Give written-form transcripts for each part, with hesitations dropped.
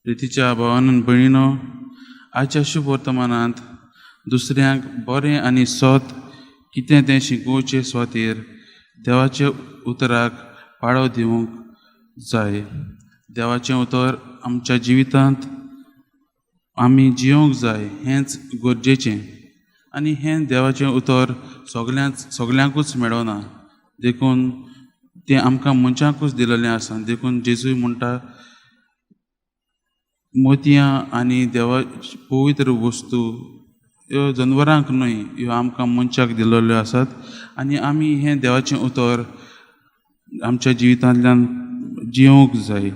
रितीच्या भावान आनी भयणीनो, आयच्या शुभ वर्तमानांत दुसऱ्यांक बरें आनी सोत कितें तें शिकोवचे सुवातेर देवाचे उतराक पाळो दिवंक जाय. देवाचें उतर आमच्या जिवितांत आमी जियोंक जाय हेंच गरजेचें. आनी हें देवाचें उतर सगल्यांकूच मेळना. देखून तें आमकां मनशांकूच दिलेलें आसा. देखून जेजूय म्हणटा, मोतयां आनी देवा पवित्र वस्तू ह्यो जनवरांक न्हय, ह्यो आमकां मनशाक दिलेल्यो आसात. आनी आमी हें देवाचें उतर आमच्या जिवितांतल्यान जियोंक जाय.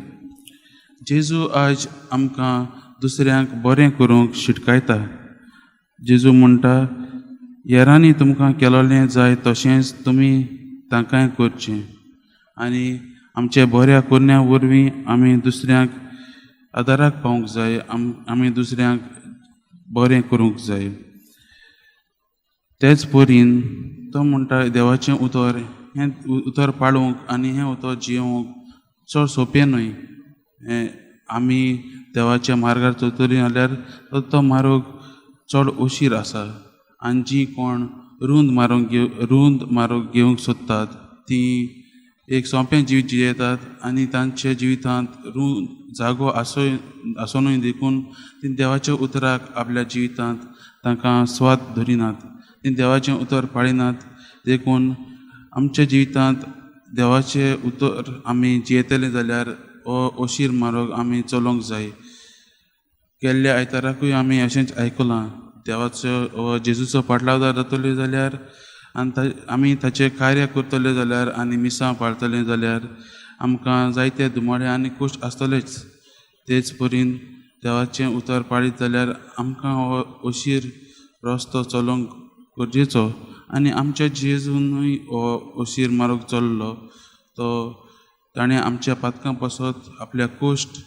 जेजू आयज आमकां दुसऱ्यांक बरें करूंक शिटकायता. जेजू म्हणटा, हेरांनी तुमकां केलोलें जाय तशेंच तुमी तांकांय करचें. आनी आमच्या बऱ्या करण्या वरवीं आमी दुसऱ्यांक आदाराक पावूंक जाय. आमी दुसऱ्यांक बरें करूंक जाय. तेच परीन तो म्हणटा, देवाचें उतर हें उतर पाळूंक आनी हें उतर जियोंक चड सोंपें न्हय. आमी देवाच्या मार्गार चलतलीं जाल्यार तो मार्ग चड उशीर आसा. आनी जीं कोण रुंद मार्ग घेवंक सोदतात तीं एक सोंपें जिवीत जियेतात. आनी तांच्या जिवितांत जागो आसोनूय देखून तीं देवाच्या उतराक आपल्या जिवितांत तांकां स्वाद धरिनात. तीं देवाचें उतर पाळिनात. देखून आमच्या जिवितांत देवाचें उतर आमी जियेतले जाल्यार हो उशीर मार्ग आमी चलोवंक जाय. गेल्ल्या आयताराकूय आमी अशेंच आयकलां, देवाचो जेजूचो पाटलाव जातलो जाल्यार आनी आमी ताचें कार्य करतले जाल्यार आनी मिसां पाळटले जाल्यार आमकां जायते दुमाडे आनी कश्ट आसतलेच. तेच परीन देवाचें उतर पाळीत जाल्यार आमकां हो उशीर रस्तो चलोवंक गरजेचो. आनी आमच्या जेजूनय हो उशीर मार्ग चल्लो. तो ताणें आमच्या पातकां पासत आपल्या कश्ट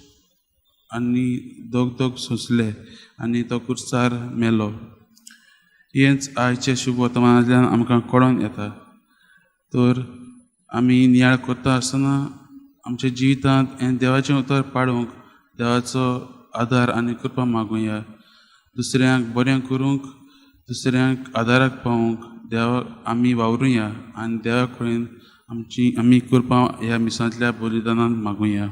आनी दोग सोंसले आनी तो कुर्सार मेलो. हेंच आयचे शुभ वर्तमानांतल्यान आमकां कळोन येता. तर आमी नियाळ करता आसतना आमच्या जिवितांत हें देवाचें उतर पाळूंक देवाचो आदार आनी कृपा मागुया. दुसऱ्यांक बरें करूंक, दुसऱ्यांक आदाराक पावूंक देवाक आमी वावरुया. आनी देवा कडेन आमी कृपा ह्या मिसांतल्या बलिदानांत मागुया.